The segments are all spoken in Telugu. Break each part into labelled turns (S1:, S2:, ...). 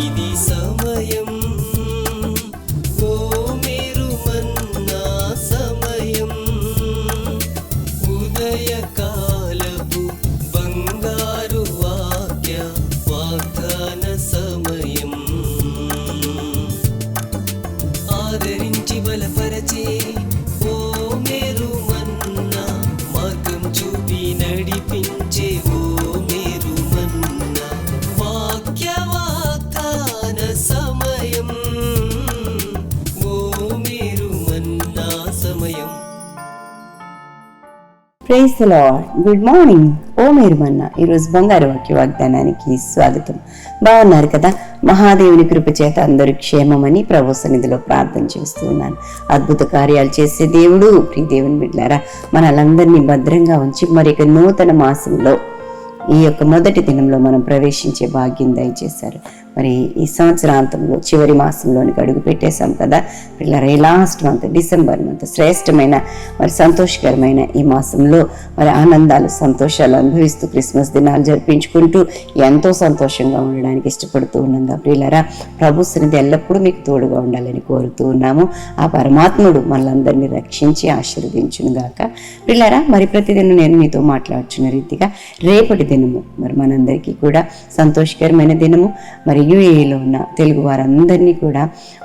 S1: ఇది సమయం, ఓ మీరు మన్నా సమయం, ఉదయకాలపు బంగారు వాగ్దాన సమయం. ఆదరించి బలపరచే ఓ మేరు మన్నా, మార్గం చూపి నడిపించే ఓ మేరు మన్నా, వాగ్దాన సమయం, ఓ మేరు మన్నా సమయం.
S2: Praise the Lord. Good morning. ఓ మీరు మన్నా ఈరోజు బంగారు వాక్య వాగ్దానానికి స్వాగతం. బాగున్నారు కదా? మహాదేవుని కృప చేత అందరూ క్షేమమని ప్రభు సన్నిధిలో ప్రార్థన చేస్తూ ఉన్నాను. అద్భుత కార్యాలు చేసే దేవుడు, ప్రియ దేవుని బిడ్డలారా, మనలందరినీ భద్రంగా ఉంచి మరి నూతన మాసంలో ఈ యొక్క మొదటి దినంలో మనం ప్రవేశించే భాగ్యం దయచేశారు. మరి ఈ సంవత్సరాంతంలో చివరి మాసంలోనికి అడుగు పెట్టేశాం కదా పిల్లలు. ఈ లాస్ట్ మంత్ డిసెంబర్ మంత్ శ్రేష్టమైన మరి సంతోషకరమైన ఈ మాసంలో మరి ఆనందాలు సంతోషాలు అనుభవిస్తూ క్రిస్మస్ దినాలు జరిపించుకుంటూ ఎంతో సంతోషంగా ఉండడానికి ఇష్టపడుతూ ఉన్నాం ప్రియులారా. ప్రభు సన్నిధి ఎల్లప్పుడూ మీకు తోడుగా ఉండాలని కోరుతూ ఉన్నాము. ఆ పరమాత్ముడు మనలందరినీ రక్షించి ఆశీర్వదించును గాక. పిల్లరా, మరి ప్రతిదినం నేను మీతో మాట్లాడుచున్న రీతిగా రేపటి దినము మరి మనందరికీ కూడా సంతోషకరమైన దినము. మరి యూఏఈలో ఉన్న తెలుగు వారందరినీ కూడా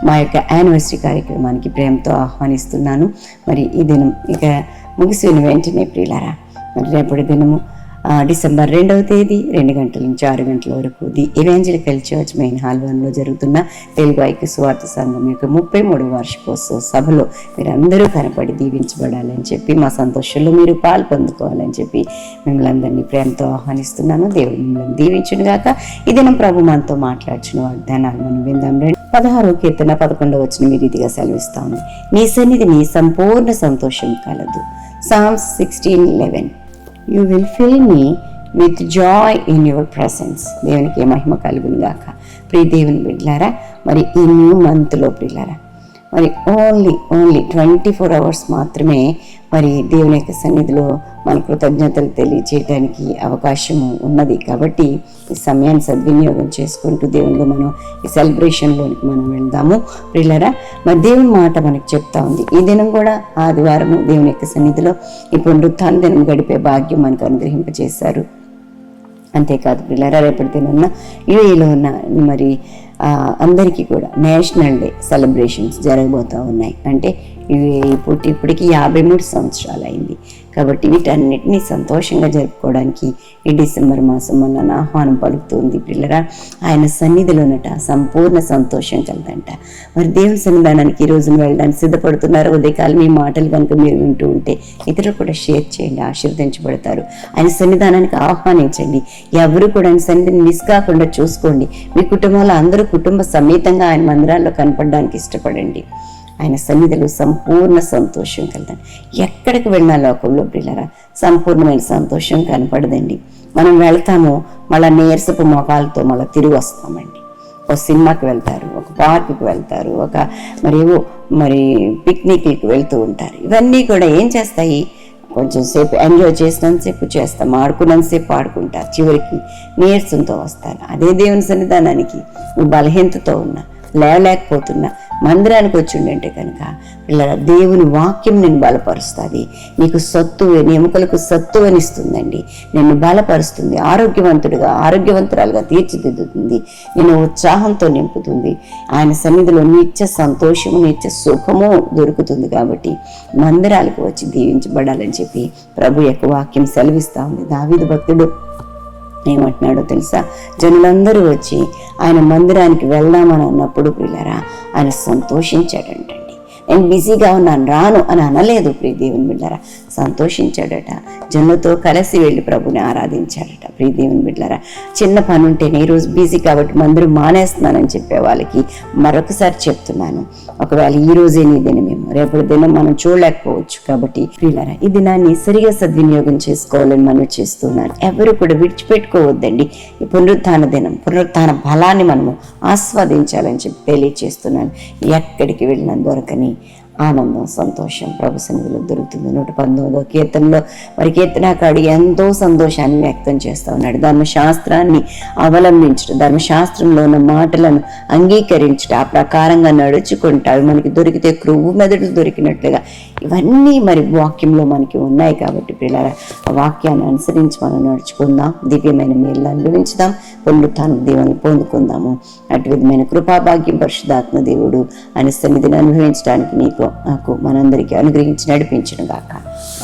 S2: మా యొక్క యానివర్సరీ కార్యక్రమానికి ప్రేమతో ఆహ్వానిస్తున్నాను. మరి ఈ దినం ఇక ముగిసిన వెంటనే ప్రియులారా, మరి రేపటి దినము డిసెంబర్ 2వ తేదీ 2 గంటల నుంచి 6 గంటల వరకు ది ఎవెంజలికల్ చర్చ్ మెయిన్ హాల్ 1లో జరుగుతున్న తెలుగు ఐక్య సువార్త సంఘం యొక్క 33వ వార్షికోత్సవ సభలో మీరందరూ కనపడి దీవించబడాలని చెప్పి, మా సంతోషంలో మీరు పాలు పొందుకోవాలని చెప్పి మిమ్మల్ని అందరినీ ప్రేమతో ఆహ్వానిస్తున్నాను. దేవుడు మిమ్మల్ని దీవించును గాక. ఈ దినం ప్రభు మనతో మాట్లాడుచున్న వాగ్దానాలు మనం విందాం. 16వ కీర్తన 11వ వచనం ఈ రీతిగా సెలవిస్తా ఉంది. నీ సన్నిధి నీ సంపూర్ణ సంతోషం కలదు. Psalms 16:11. You will fill me with joy in your presence. దేవునికి మహిమ కలుగును గాక. ప్రియ దేవుని బిడ్డలారా, మరి ఈ న్యూ మంత్లో ప్రియులారా, మరి ఓన్లీ 24 hours మాత్రమే మరి దేవుని యొక్క సన్నిధిలో మన కృతజ్ఞతలు తెలియచేయడానికి అవకాశము ఉన్నది. కాబట్టి ఈ సమయాన్ని సద్వినియోగం చేసుకుంటూ దేవునిలో మనం ఈ సెలబ్రేషన్లోనికి మనం వెళ్దాము ప్రియులారా. మరి దేవుని మాట మనకు చెప్తా ఉంది. ఈ దినం కూడా ఆదివారము దేవుని యొక్క సన్నిధిలో ఈ పునరుత్థాన దినం గడిపే భాగ్యం మనకు అనుగ్రహింపచేశారు. అంతేకాదు ప్రియులారా, రేపటి దినం యూఏఈలో ఉన్న మరి అందరికీ కూడా నేషనల్ డే సెలబ్రేషన్స్ జరగబోతూ ఉన్నాయి. అంటే ఇప్పటికి 53 సంవత్సరాలు అయింది. కాబట్టి వీటన్నిటినీ సంతోషంగా జరుపుకోవడానికి ఈ డిసెంబర్ మాసం మనల్ని ఆహ్వానం పలుకుతుంది పిల్లరా. ఆయన సన్నిధిలోనట సంపూర్ణ సంతోషం కలదంట. మరి దేవుని సన్నిధానానికి ఈ రోజున వెళ్ళడానికి సిద్ధపడుతున్నారు. ఉదయకాలం ఈ మాటలు కనుక మీరు వింటూ ఉంటే ఇతరులు కూడా షేర్ చేయండి, ఆశీర్వదించబడతారు. ఆయన సన్నిధానానికి ఆహ్వానించండి. ఎవరు కూడా ఆయన సన్నిధిని మిస్ కాకుండా చూసుకోండి. మీ కుటుంబంలో అందరూ కుటుంబ సమేతంగా ఆయన మందిరాల్లో కనపడడానికి ఇష్టపడండి. ఆయన సన్నిధిలో సంపూర్ణ సంతోషం కలదండి. ఎక్కడికి వెళ్ళినా లోకంలో పిల్లరా సంపూర్ణమైన సంతోషం కనపడదండి. మనం వెళ్తాము, మళ్ళీ నీరసపు మొఖాలతో మళ్ళీ తిరిగి వస్తామండి. ఒక సినిమాకి వెళ్తారు, ఒక పార్కుకి వెళ్తారు, మరి పిక్నిక్కి వెళ్తూ ఉంటారు. ఇవన్నీ కూడా ఏం చేస్తాయి? కొంచెం సేపు ఎంజాయ్ చేసినంతసేపు చేస్తాం, ఆడుకున్నంతసేపు ఆడుకుంటారు, చివరికి నీరసంతో వస్తారు. అదే దేవుని సన్నిధానానికి నువ్వు బలహీనతతో ఉన్నా, లేవలేకపోతున్నా మందిరానికి వచ్చిండంటే కనుక పిల్లల దేవుని వాక్యం నేను బలపరుస్తుంది. నీకు సత్తువని, ఎముకలకు సత్తువనిస్తుందండి. నిన్ను బలపరుస్తుంది, ఆరోగ్యవంతురాలుగా తీర్చిదిద్దుతుంది, నేను ఉత్సాహంతో నింపుతుంది. ఆయన సన్నిధిలో నిత్య సంతోషము, నిత్య సుఖము దొరుకుతుంది. కాబట్టి మందిరాలకు వచ్చి దీవించబడాలని చెప్పి ప్రభు యొక్క వాక్యం సెలవిస్తూ ఉంది. దావీదు భక్తుడు ఏమంటున్నాడో తెలుసా? జనులందరూ వచ్చి ఆయన మందిరానికి వెళ్దామని అన్నప్పుడు ప్రియులారా ఆయన సంతోషించాడంటండి. నేను బిజీగా ఉన్నాను, రాను అని అనలేదు. ప్రియ దేవుని బిడ్డలారా, సంతోషించాడట. జనులతో కలిసి వెళ్ళి ప్రభుని ఆరాధించాడట. ప్రియ దేవుని బిడ్డలారా, చిన్న పని ఉంటేనే ఈరోజు బిజీ కాబట్టి మందిరం మానేస్తున్నానని చెప్పే వాళ్ళకి మరొకసారి చెప్తున్నాను, ఒకవేళ ఈ రోజే నీ దినమేమో, రేపటి దినం మనం చూడలేకపోవచ్చు. కాబట్టి ప్రియులారా, ఈ దినాన్ని సరిగా సద్వినియోగం చేసుకోవాలని మనం చేస్తున్నాను. ఎవరు కూడా విడిచిపెట్టుకోవద్దండి. ఈ పునరుత్థాన దినం, పునరుత్థాన బలాన్ని మనము ఆస్వాదించాలని చెప్పి తెలియచేస్తున్నాను. ఎక్కడికి వెళ్ళినా దొరకని ఆనందం, సంతోషం ప్రభు సన్నిధిలో దొరుకుతుంది. 119వ కీర్తనలో మరి కీర్తనకారుడు ఎంతో సంతోషాన్ని వ్యక్తం చేస్తూ ఉన్నాడు. ధర్మశాస్త్రాన్ని అవలంబించడం, ధర్మశాస్త్రంలో ఉన్న మాటలను అంగీకరించడం, ఆ ప్రకారంగా నడుచుకుంటా అవి మనకి దొరికితే క్రొవ్వు మెదడులు దొరికినట్లుగా ఇవన్నీ మరి వాక్యంలో మనకి ఉన్నాయి. కాబట్టి పిల్లల ఆ వాక్యాన్ని అనుసరించి మనం నడుచుకుందాం, దివ్యమైన మేలు అనుభవించుదాం, పునరుత్థాన దీవెనలు పొందుకుందాము. అటు విధమైన కృపాభాగ్యం పరిశుద్ధాత్మ దేవుడు ఆయన సన్నిధిని అనుభవించడానికి నాకు మనందరికీ అనుగ్రహించి నడిపించను గాక.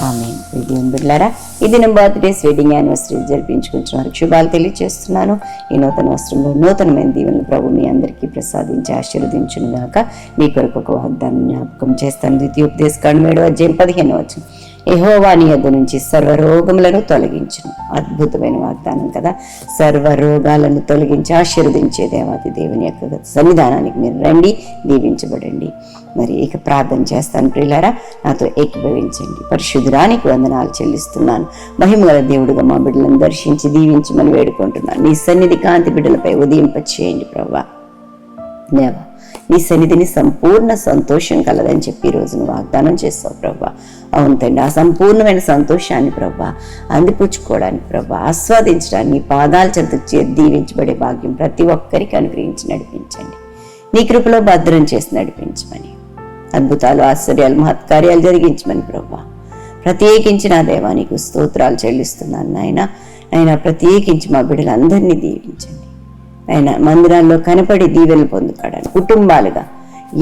S2: ఆమేన్. దేవుని బిడ్డలారా, ఈ దినం బర్త్డేస్, వెడ్డింగ్ యానివర్సరీ జరిపించుకుంటున్న వారికి శుభాలు తెలియజేస్తున్నాను. ఈ నూతన వస్త్రంలో నూతనమైన దీవెనలు ప్రభు మీ అందరికీ ప్రసాదించి ఆశీర్వదించును గాక. మీ కొరకు ఒక వాగ్దానం జ్ఞాపకం చేస్తాను. ద్వితీయోపదేశకాండం 7వ అధ్యాయం 15వ వచనం, యెహోవా నీ యొద్ద నుంచి సర్వరోగములను తొలగించును. అద్భుతమైన వాగ్దానం కదా. సర్వరోగాలను తొలగించి ఆశీర్వదించే దేవాది దేవుని యొక్క సన్నిధానానికి మీరు రండి, దీవించబడండి. మరి ఇక ప్రార్థన చేస్తాను. ప్రియులారా, నాతో ఏకీభవించండి. పరిశుద్ధురానికి వందనాలు చెల్లిస్తున్నాను. మహిమగల దేవుడుగా మా బిడ్డలను దర్శించి దీవించమని వేడుకుంటున్నాను. నీ సన్నిధి కాంతి బిడ్డలపై ఉదయింపచేయండి ప్రభువా. దేవా, నీ సన్నిధిని సంపూర్ణ సంతోషం కలదని చెప్పి ఈ రోజును వాగ్దానం చేస్తావు ప్రభా. అవును తండ్రి, ఆ సంపూర్ణమైన సంతోషాన్ని ప్రభా అందిపుచ్చుకోవడానికి ప్రభా ఆస్వాదించడానికి నీ పాదాల చెంత దీవించబడే భాగ్యం ప్రతి ఒక్కరికి అనుగ్రహించి నడిపించండి. నీ కృపలో భద్రం చేసి నడిపించమని, అద్భుతాలు, ఆశ్చర్యాలు, మహత్కార్యాలు జరిగించమని ప్రభా ప్రత్యేకించి నా దేవా నీకు స్తోత్రాలు చెల్లిస్తున్నాను. నాయన ప్రత్యేకించి మా బిడ్డలందరినీ దీవించండి. ఆయన మందిరాల్లో కనపడి దీవెనలు పొందుకోవడానికి కుటుంబాలుగా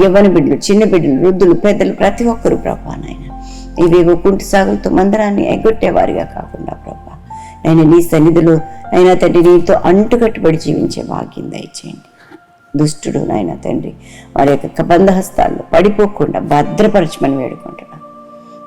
S2: యవ్వన బిడ్డలు, చిన్న బిడ్డలు, వృద్ధులు, పెద్దలు ప్రతి ఒక్కరు ప్రభా నాయన ఇవేవో కుంటి సాగులతో మందిరాన్ని ఎగ్గొట్టేవారిగా కాకుండా ప్రభా ఆయన నీ సన్నిధిలో అయినా తండ్రి నీతో అంటుకట్టుబడి జీవించే భాగ్యం దయచేయండి. దుష్టుడు నాయన తండ్రి వారి యొక్క బంధహస్తాల్లో పడిపోకుండా భద్రపరచమని వేడుకుంటున్నాను.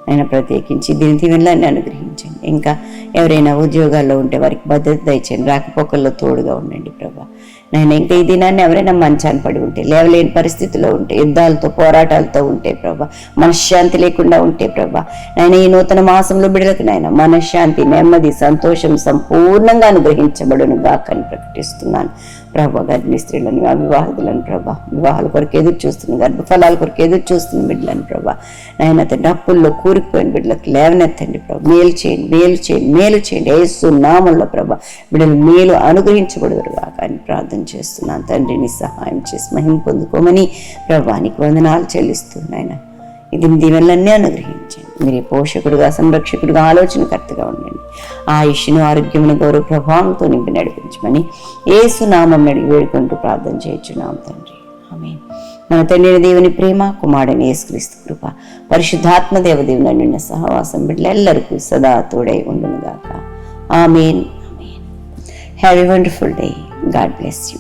S2: ఆయన ప్రత్యేకించి దీని దీవెనలన్నీ అనుగ్రహించండి. ఇంకా ఎవరైనా ఉద్యోగాల్లో ఉంటే వారికి భద్రత దయచేయండి. రాకపోకల్లో తోడుగా ఉండండి ప్రభా. నేను ఇంకా ఈ దినాన్ని ఎవరైనా మంచాన్ని పడి ఉంటే, లేవలేని పరిస్థితిలో ఉంటే, యుద్ధాలతో పోరాటాలతో ఉంటే ప్రభా, మనశ్శాంతి లేకుండా ఉంటే ప్రభా, నేను ఈ నూతన మాసంలో బిడ్డలకు నాయన మనశ్శాంతి, నెమ్మది, సంతోషం సంపూర్ణంగా అనుగ్రహించబడును గాక అని ప్రకటిస్తున్నాను ప్రభా. గర్భిణీ స్త్రీలను, అవివాహితులను ప్రభా, వివాహాల కొరకు ఎదురు చూస్తున్న, గర్భఫలాల కొరకు ఎదురు చూస్తున్న బిడ్డలను ప్రభా నాయన తండ్రి అప్పుల్లో కూరుకుపోయిన బిడ్డలకు లేవనెత్తండి ప్రభా. మేలు చేయండి, మేలు చేయండి, మేలు చేయండి. యేసు నామములో ప్రభా బిడ్డలు మేలు అనుగ్రహించబడుదురు గాక అని ప్రార్థన చేస్తున్నాను. తండ్రిని సహాయం చేసి మహిమ పొందుకోమని ప్రభానికి వందనాలు చెల్లిస్తున్నాయన. ఇది దీవెనలన్నీ అనుగ్రహించండి. మీరే పోషకుడుగా, సంరక్షకుడుగా, ఆలోచనకర్తగా ఉండండి. ఆయుష్ను, ఆరోగ్యమును, గౌరవ ప్రభావంతో నింపి నడిపించమని యేసు నామం అడిగి వేడుకుంటూ ప్రార్థన చేయించున్నాం తండ్రి. ఆమేన్. మన తండ్రి దేవుని ప్రేమ, కుమారుడైన యేసుక్రీస్తు కృప, పరిశుద్ధాత్మ దేవదేవుని నిన్న సహవాసం బిడ్డలెల్లరికూ సదా తోడై ఉండును గాక. Amen. Amen. Have a wonderful day. God bless you.